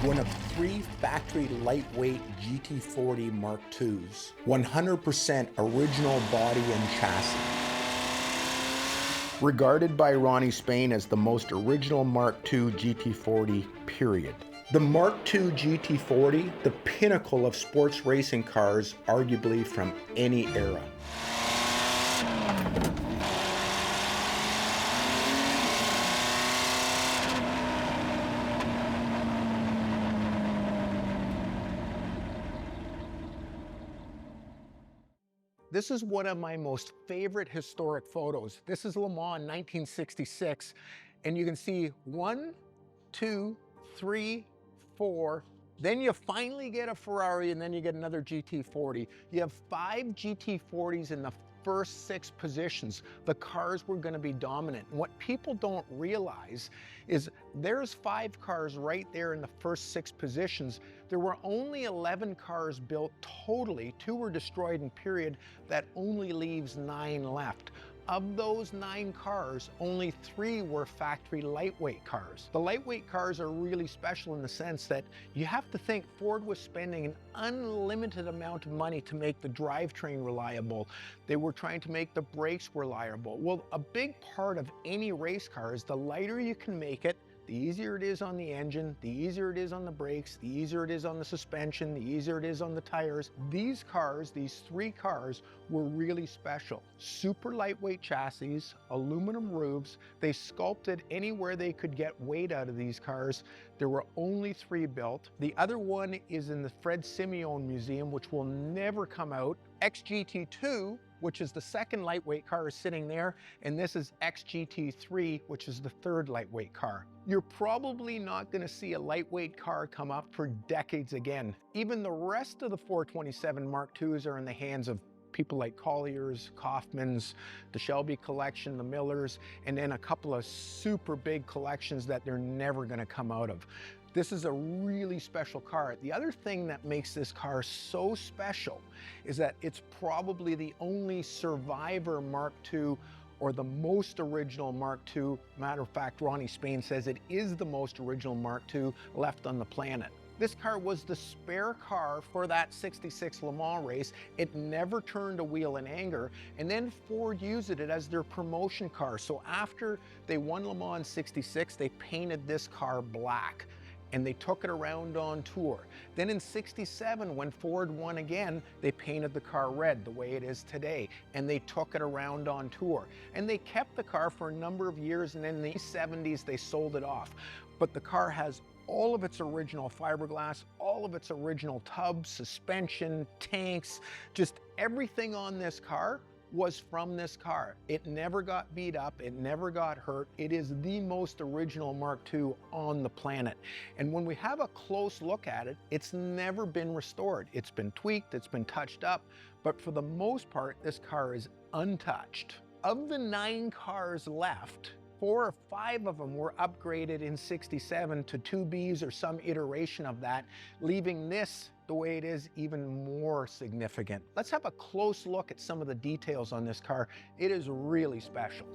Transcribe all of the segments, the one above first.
One of 3 factory lightweight GT40 Mark IIs, 100% original body and chassis. Regarded by Ronnie Spain as the most original Mark II GT40, period. The Mark II GT40, the pinnacle of sports racing cars, arguably from any era. This is one of my most favorite historic photos. This is Le Mans 1966, and you can see 1, 2, 3, 4. Then you finally get a Ferrari, and then you get another GT40. You have 5 GT40s in the first 6 positions. The cars were going to be dominant. And what people don't realize is there's 5 cars right there in the first 6 positions. There were only 11 cars built totally. 2 were destroyed in period. That only leaves 9 left. Of those 9 cars, only 3 were factory lightweight cars. The lightweight cars are really special in the sense that you have to think Ford was spending an unlimited amount of money to make the drivetrain reliable. They were trying to make the brakes reliable. Well, a big part of any race car is the lighter you can make it, the easier it is on the engine, the easier it is on the brakes, the easier it is on the suspension, the easier it is on the tires. These cars, these 3 cars, were really special. Super lightweight chassis, aluminum roofs. They sculpted anywhere they could get weight out of these cars. There were only 3 built. The other one is in the Fred Simeone Museum, which will never come out. XGT-2, which is the second lightweight car, is sitting there, and this is XGT-3, which is the third lightweight car. You're probably not going to see a lightweight car come up for decades again. Even the rest of the 427 Mark IIs are in the hands of people like Collier's, Kaufman's, the Shelby collection, the Millers, and then a couple of super big collections that they're never going to come out of. This is a really special car. The other thing that makes this car so special is that it's probably the only survivor Mark II, or the most original Mark II. Matter of fact, Ronnie Spain says it is the most original Mark II left on the planet. This car was the spare car for that 66 Le Mans race. It never turned a wheel in anger, and then Ford used it as their promotion car. So after they won Le Mans in 66, they painted this car black, and they took it around on tour. Then in 67, when Ford won again, they painted the car red the way it is today, and they took it around on tour. And they kept the car for a number of years, and in the 70s, they sold it off. But the car has all of its original fiberglass, all of its original tubs, suspension, tanks, just everything on this car was from this car. It never got beat up, it never got hurt. It is the most original Mark II on the planet. And when we have a close look at it, it's never been restored. It's been tweaked, it's been touched up, but for the most part, this car is untouched. Of the 9 cars left, 4 or 5 of them were upgraded in 67 to 2Bs or some iteration of that, leaving this the way it is even more significant. Let's have a close look at some of the details on this car. It is really special.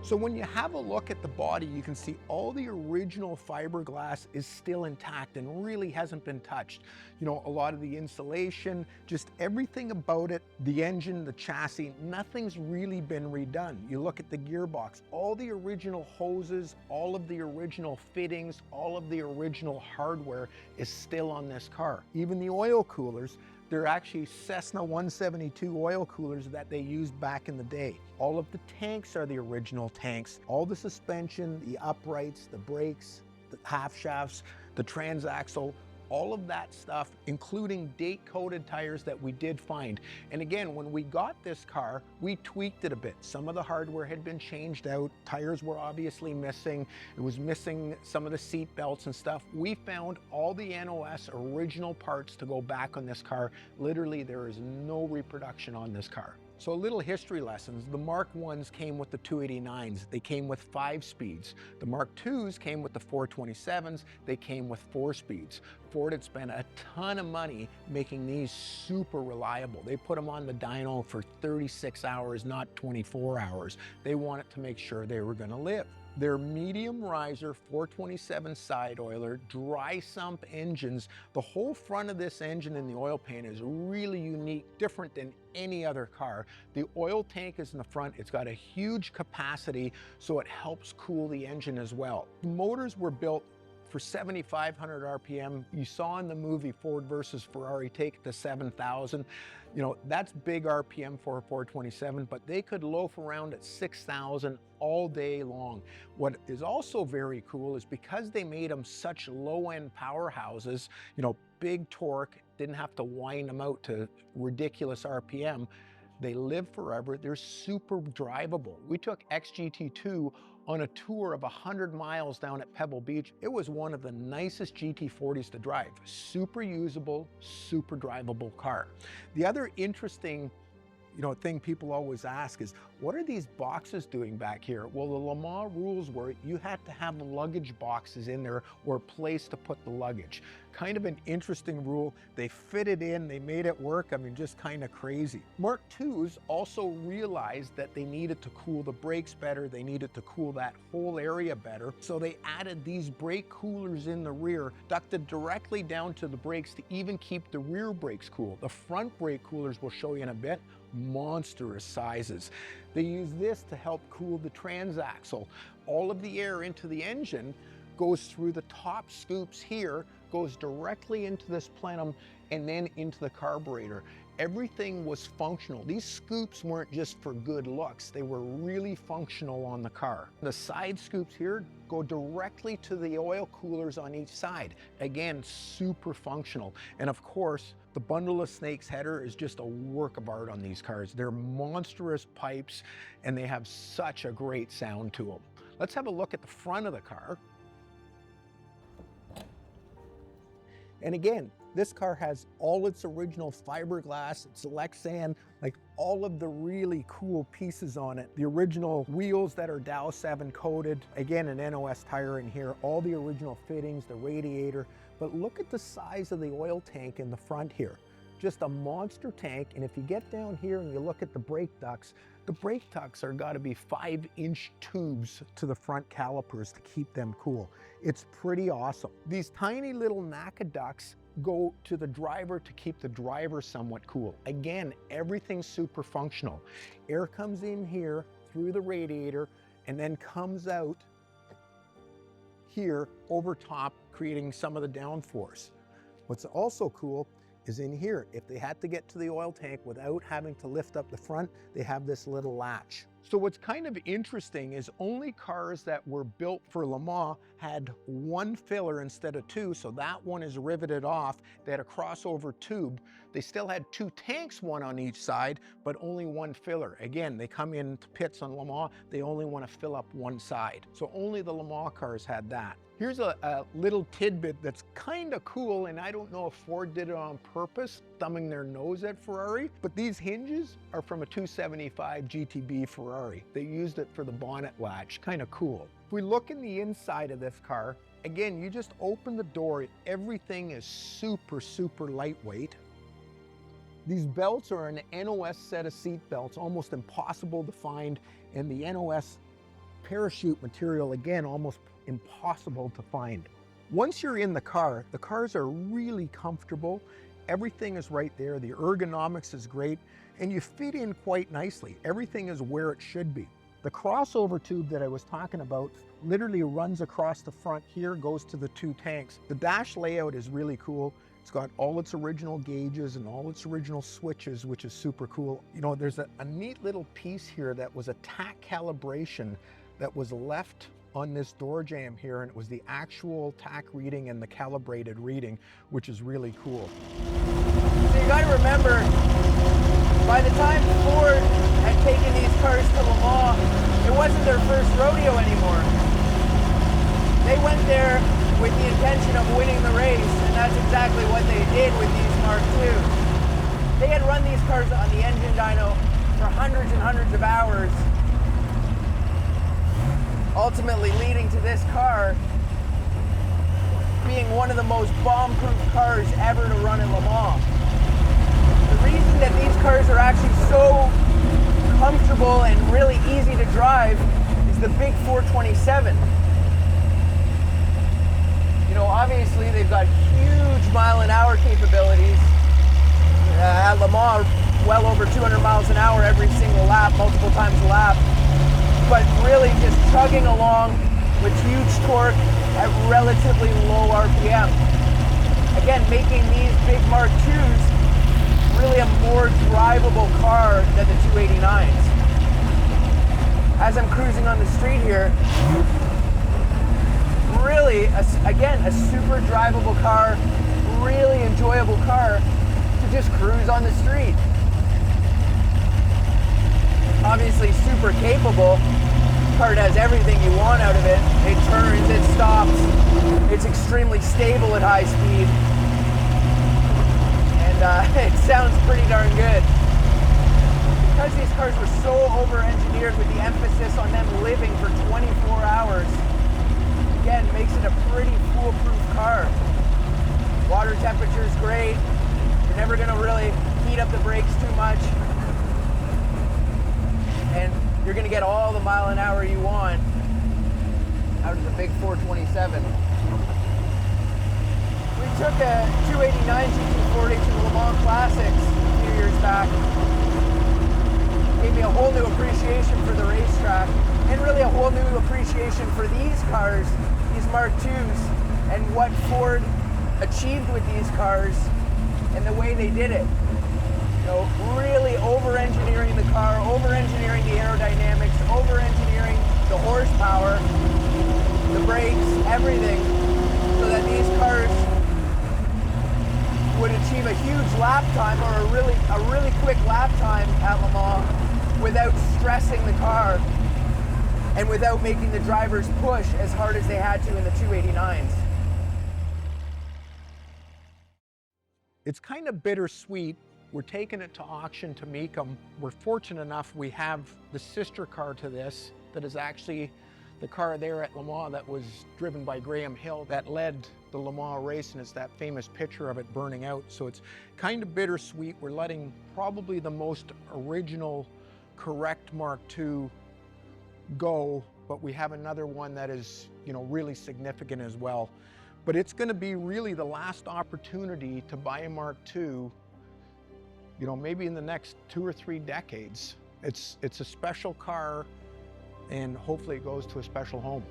So when you have a look at the body, you can see all the original fiberglass is still intact and really hasn't been touched. You know, a lot of the insulation, just everything about it, the engine, the chassis, nothing's really been redone. You look at the gearbox, all the original hoses, all of the original fittings, all of the original hardware is still on this car. Even the oil coolers, they're actually Cessna 172 oil coolers that they used back in the day. All of the tanks are the original tanks. All the suspension, the uprights, the brakes, the half shafts, the transaxle, all of that stuff, including date-coated tires that we did find. And again, when we got this car, we tweaked it a bit. Some of the hardware had been changed out. Tires were obviously missing. It was missing some of the seat belts and stuff. We found all the NOS original parts to go back on this car. Literally, there is no reproduction on this car. So little history lessons. The Mark I's came with the 289s. They came with 5 speeds. The Mark IIs came with the 427s. They came with 4 speeds. Ford had spent a ton of money making these super reliable. They put them on the dyno for 36 hours, not 24 hours. They wanted to make sure they were gonna live. Their medium riser 427 side oiler, dry sump engines. The whole front of this engine in the oil pan is really unique, different than any other car. The oil tank is in the front. It's got a huge capacity, so it helps cool the engine as well. The motors were built for 7,500 RPM. You saw in the movie Ford versus Ferrari take it to 7,000. You know, that's big RPM for a 427, but they could loaf around at 6,000 all day long. What is also very cool is because they made them such low-end powerhouses, you know, big torque, didn't have to wind them out to ridiculous RPM. They live forever. They're super drivable. We took XGT-2 on a tour of 100 miles down at Pebble Beach. It was one of the nicest GT40s to drive. Super usable, super drivable car. The other interesting thing people always ask is, what are these boxes doing back here? Well, the Le Mans rules were you had to have luggage boxes in there or a place to put the luggage. Kind of an interesting rule. They fit it in, they made it work. I mean, just kind of crazy. Mark IIs also realized that they needed to cool the brakes better. They needed to cool that whole area better. So they added these brake coolers in the rear, ducted directly down to the brakes to even keep the rear brakes cool. The front brake coolers, we'll show you in a bit, monstrous sizes. They use this to help cool the transaxle. All of the air into the engine goes through the top scoops here, goes directly into this plenum, and then into the carburetor. Everything was functional. These scoops weren't just for good looks. They were really functional on the car. The side scoops here go directly to the oil coolers on each side. Again, super functional. And of course, the bundle of snakes header is just a work of art on these cars. They're monstrous pipes and they have such a great sound to them. Let's have a look at the front of the car. And again, this car has all its original fiberglass, its Lexan, like all of the really cool pieces on it. The original wheels that are Dow 7 coated, again, an NOS tire in here, all the original fittings, the radiator. But look at the size of the oil tank in the front here. Just a monster tank. And if you get down here and you look at the brake ducts are got to be 5-inch tubes to the front calipers to keep them cool. It's pretty awesome. These tiny little NACA ducts go to the driver to keep the driver somewhat cool. Again, everything's super functional. Air comes in here through the radiator and then comes out here over top, creating some of the downforce. What's also cool is in here, if they had to get to the oil tank without having to lift up the front, they have this little latch. So what's kind of interesting is only cars that were built for Le Mans had one filler instead of two, so that one is riveted off. They had a crossover tube. They still had 2 tanks, one on each side, but only one filler. Again, they come into pits on Le Mans, they only want to fill up one side. So only the Le Mans cars had that. Here's a little tidbit that's kind of cool, and I don't know if Ford did it on purpose, thumbing their nose at Ferrari, but these hinges are from a 275 GTB Ferrari. They used it for the bonnet latch, kind of cool. If we look in the inside of this car, again, you just open the door, everything is super, super lightweight. These belts are an NOS set of seat belts, almost impossible to find, and the NOS parachute material, again, almost impossible to find. Once you're in the cars are really comfortable. Everything is right there. The ergonomics is great, and you fit in quite nicely. Everything is where it should be. The crossover tube that I was talking about literally runs across the front here, goes to the 2 tanks. The dash layout is really cool. It's got all its original gauges and all its original switches, which is super cool. You know, there's a neat little piece here that was a tack calibration that was left on this door jamb here, and it was the actual tack reading and the calibrated reading, which is really cool. So you gotta remember, by the time Ford had taken these cars to Le Mans, it wasn't their first rodeo anymore. They went there with the intention of winning the race, and that's exactly what they did with these Mark IIs. They had run these cars on the engine dyno for hundreds and hundreds of hours, ultimately leading to this car being one of the most bomb-proof cars ever to run in Le Mans. The reason that these cars are actually so comfortable and really easy to drive is the big 427. You know, obviously they've got huge mile-an-hour capabilities. At Le Mans, well over 200 miles an hour every single lap, multiple times a lap. But really just chugging along with huge torque at relatively low RPM. Again, making these big Mark IIs really a more drivable car than the 289s. As I'm cruising on the street here, really, again, a super drivable car, really enjoyable car to just cruise on the street. Obviously super capable. Car does everything you want out of it. It turns, it stops. It's extremely stable at high speed. And it sounds pretty darn good. Because these cars were so over-engineered with the emphasis on them living for 24 hours, again, makes it a pretty foolproof car. Water temperature is great. You're never going to really heat up the brakes too much. And you're going to get all the mile an hour you want out of the big 427. We took a 289 GT40 to the Le Mans Classics a few years back. Gave me a whole new appreciation for the racetrack and really a whole new appreciation for these cars, these Mark IIs, and what Ford achieved with these cars and the way they did it. You know, really over-engineering the car, over-engineering the aerodynamics, over-engineering the horsepower, the brakes, everything, so that these cars would achieve a huge lap time or a really quick lap time at Le Mans without stressing the car and without making the drivers push as hard as they had to in the 289s. It's kind of bittersweet. We're taking it to auction to Mecum. We're fortunate enough we have the sister car to this that is actually the car there at Le Mans that was driven by Graham Hill that led the Le Mans race, and it's that famous picture of it burning out. So it's kind of bittersweet. We're letting probably the most original, correct Mark II go, but we have another one that is, you know, really significant as well. But it's going to be really the last opportunity to buy a Mark II, you know, maybe in the next 2 or 3 decades. It's a special car, and hopefully it goes to a special home.